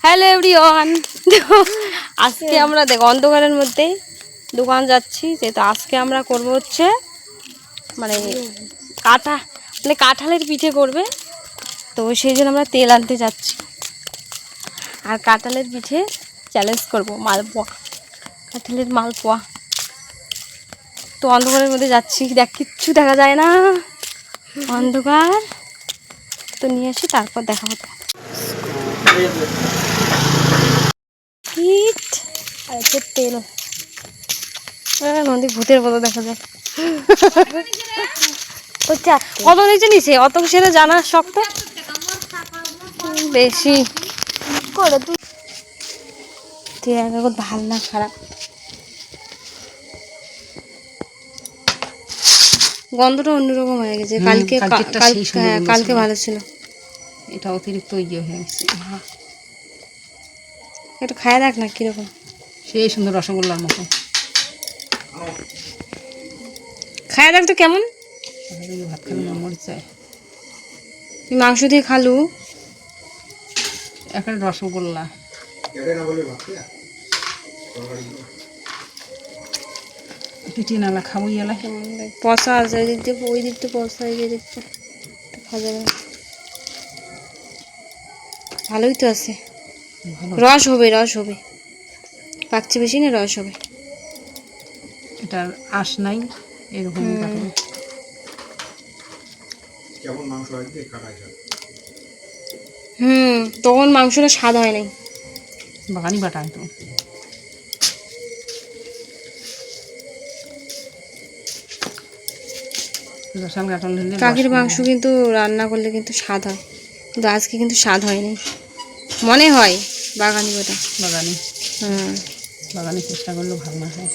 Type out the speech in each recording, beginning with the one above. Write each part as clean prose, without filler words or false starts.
Hello everyone. আজকে আমরা দেখো অন্ধকারের মধ্যেই দোকান যাচ্ছি, যেহেতু আজকে আমরা করব হচ্ছে মানে কাঁঠালের পিঠে করবে, তো সেই জন্য আমরা তেল আনতে যাচ্ছি আর কাঁঠালের পিঠে চ্যালেঞ্জ করব মালপোয়া, কাঁঠালের মালপোয়া। তো অন্ধকারের মধ্যে যাচ্ছি, কিচ্ছু দেখা যায় না, অন্ধকার। তো নিয়ে আসি, তারপর দেখা হতো। হিট আর হচ্ছে তেল, নদী ভূতের মতো দেখা যায়। কত নিচে নিছে অত সেটা জানার শক্ত বেশি করে তুই ভাল না খারাপ। গন্ধটা অন্যরকম হয়ে গেছে, কালকে ভালো ছিল, এটা অতিরিক্ত ইয়ে হয়ে গেছে। একটু খায় দেখ না কিরকম, সেই সুন্দর রসগোল্লার মতো খায় দেখ তো কেমন। ভাত খালি মরিচ চাই, তুই মাংস দিয়ে খালু একটা রসগোল্লা। পিঠে নালা খাবো ইয়ালা পচা আছে, ওই দিক দিয়ে ওই দিকটা পচা, এই দিকটা খাওয়া যাবে না। ভালোই তো আছে, রস হবে পাকছে বেশি না, রস হবে। এটার আঁশ নাই, এরকম তখন মাংসটা স্বাদ হয় নাই, বাগানি বাটা তো। কাকির মাংস কিন্তু রান্না করলে কিন্তু স্বাদ হয়, কিন্তু আজকে কিন্তু স্বাদ হয়নি মনে হয়। বাগানি বাটা বাগানি চেষ্টা করলেও ভালো না হয়।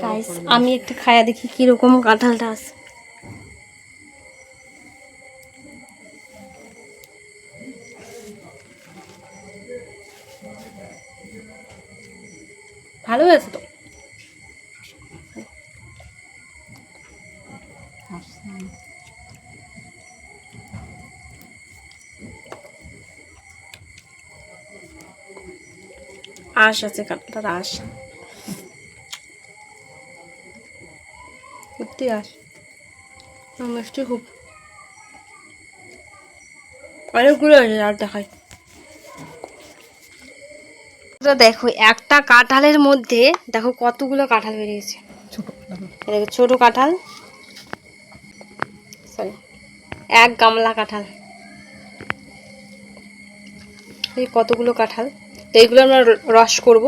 গাইস আমি একটু খায়া দেখি কিরকম কাঁঠালটা আছে। ভালো হয়েছে তো, আঁশ আছে, কাঁঠালটার আঁশ সত্যি, আঁশ মিষ্টি খুব, অনেকগুলো আছে আর দেখাই। তো দেখো একটা কাঁঠালের মধ্যে দেখো কতগুলো কাঁঠাল বেরিয়েছে, ছোট কাঁঠাল, সরি এক গামলা কাঁঠাল, এই কতগুলো কাঁঠাল। তো এইগুলো আমরা রস করব,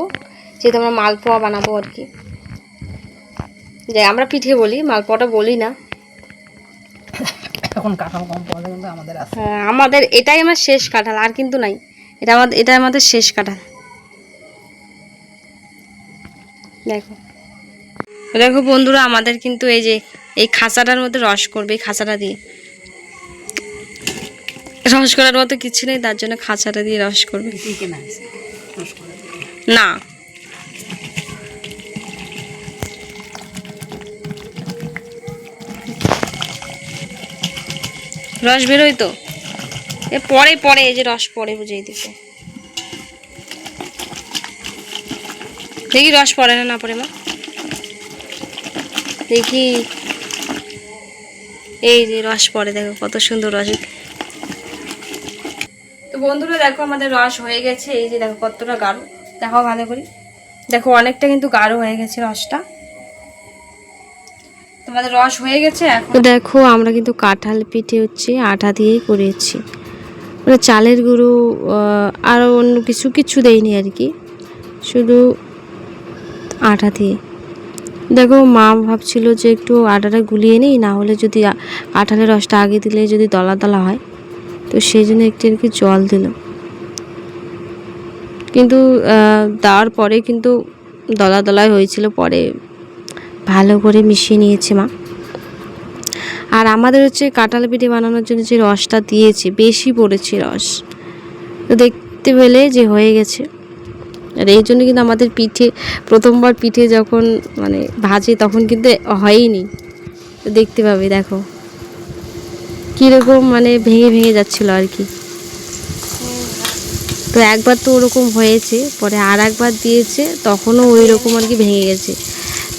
যেহেতু আমরা মালপোয়া বানাবো আর কি, যে আমরা পিঠে বলি, মালপোয়াটা বলি না। এখন কাঁঠাল কম পাওয়া যায় কিন্তু আমাদের আছে। হ্যাঁ আমাদের এটাই আমার শেষ কাঁঠাল, আর কিন্তু নাই, এটা আমাদের শেষ কাঁঠাল। দেখো বন্ধুরা, আমাদের কিন্তু এই যে এই খাঁচাটার মধ্যে রস করবে, এই খাঁচাটা দিয়ে রস করার মতো কিছু নেই, তার জন্য খাঁচাটা দিয়ে রস করবে। না রস বেরোয় তো, এ পরে এই যে রস পরে বুঝেই দিতে দেখি, রস পড়ে না পড়ে মা দেখি, এই যে রস পড়ে, দেখো কত সুন্দর রস। তো বন্ধুরা দেখো আমাদের রস হয়ে গেছে, এই যে দেখো কতটা গাঢ়, দেখো ভালো করি, দেখো অনেকটা কিন্তু গাঢ় হয়ে গেছে রসটা, তোমাদের রস হয়ে গেছে। এখন দেখো আমরা কিন্তু কাঁঠাল পিঠে হচ্ছে আটা দিয়েই করেছি, মানে চালের গুঁড়ো আর অন্য কিছু দেয়নি আর কি, শুধু আটা দিয়ে। দেখো মা ভাবছিল যে একটু আটাটা গুলিয়ে নিই, না হলে যদি কাঁঠালের রসটা আগে দিলে যদি দলা দলা হয়, তো সেই জন্য একটু আর কি জল দিল, কিন্তু দেওয়ার পরে কিন্তু দলা দলাই হয়েছিল, পরে ভালো করে মিশিয়ে নিয়েছে মা। আর আমাদের হচ্ছে কাঁঠাল পিঠে বানানোর জন্য যে রসটা দিয়েছে বেশি পড়েছে রস, তো দেখতে পেলে যে হয়ে গেছে। আর এই জন্য কিন্তু আমাদের প্রথমবার পিঠে যখন মানে ভাজে তখন কিন্তু হয়নি, তো দেখতে পাবে দেখো কীরকম মানে ভেঙে ভেঙে যাচ্ছিলো আর কি। তো একবার তো ওরকম হয়েছে, পরে আর একবার দিয়েছে, তখনও ওই রকম আর কি ভেঙে গেছে।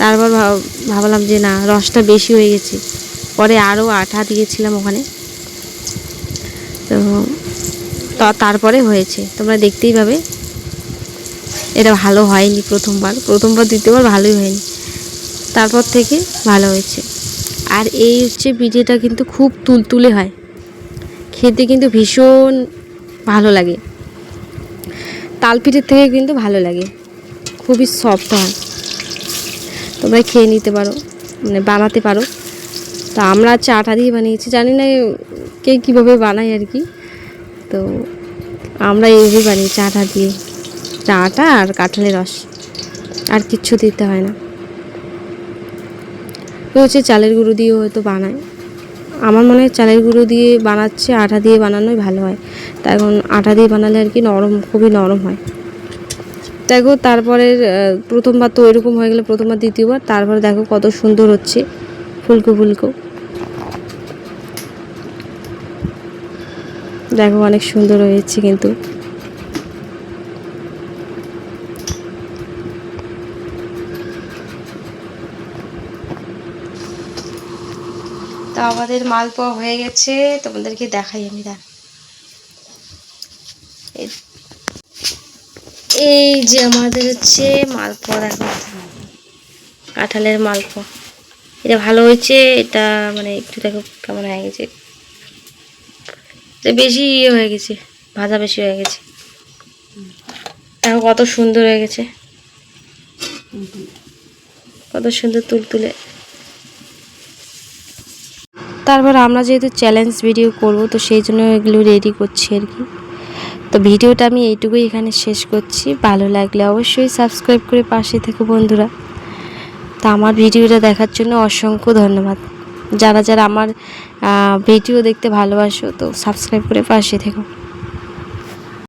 তারপর ভাবলাম যে না, রসটা বেশি হয়ে গেছে, পরে আরও আঠা দিয়েছিলাম ওখানে। তো তারপরে হয়েছে, তোমরা দেখতেই পাবে। এটা ভালো হয়নি প্রথমবার দ্বিতীয়বার ভালোই হয়নি, তারপর থেকে ভালো হয়েছে। আর এই হচ্ছে পিঠেটা কিন্তু খুব তুলতুলে হয়, খেতে কিন্তু ভীষণ ভালো লাগে। তাল পিঠের থেকে কিন্তু ভালো লাগে, খুবই সফট হয়। তোমরা খেয়ে নিতে পারো, মানে বানাতে পারো। তো আমরা হচ্ছে আটা দিয়ে বানিয়েছি, জানি না কে কীভাবে বানায় আর কি। তো আমরা এইভাবে বানিয়েছি আটা দিয়ে, আটা আর কাঁঠালের রস, আর কিচ্ছু দিতে হয় না। হচ্ছে চালের গুঁড়ো দিয়েও হয়তো বানায়, আমার মনে হয় চালের গুঁড়ো দিয়ে বানাচ্ছে, আটা দিয়ে বানানোই ভালো হয়। তাই এখন আটা দিয়ে বানালে আর কি নরম, খুবই নরম হয়। দেখো তারপরের প্রথমবার তো এরকম হয়ে গেলে, প্রথমবার দ্বিতীয়বার, তারপরে দেখো কত সুন্দর হচ্ছে, ফুলকো ফুলকো। দেখো অনেক সুন্দর হয়েছে কিন্তু। তো আমাদের মালপোয়া হয়ে গেছে, তোমাদেরকে দেখাই আমি। এই যে আমাদের হচ্ছে মালপোয়া, দেখো কাঁঠালের মালপোয়া। এটা ভালো হয়েছে, এটা মানে একটু দেখো কেমন হয়ে গেছে, বেশি ইয়ে হয়ে গেছে, ভাজা বেশি হয়ে গেছে। দেখো কত সুন্দর হয়ে গেছে, কত সুন্দর তুলতুলে। তারপর আমরা যেহেতু চ্যালেঞ্জ ভিডিও করব, তো সেই জন্য এগুলো রেডি করছি আর কি। তো ভিডিওটা আমি এইটুকুই এখানে শেষ করছি। ভালো লাগলে অবশ্যই সাবস্ক্রাইব করে পাশে থেকো বন্ধুরা। তো আমার ভিডিওটা দেখার জন্য অসংখ্য ধন্যবাদ। যারা যারা আমার ভিডিও দেখতে ভালোবাসো, তো সাবস্ক্রাইব করে পাশে থেকো।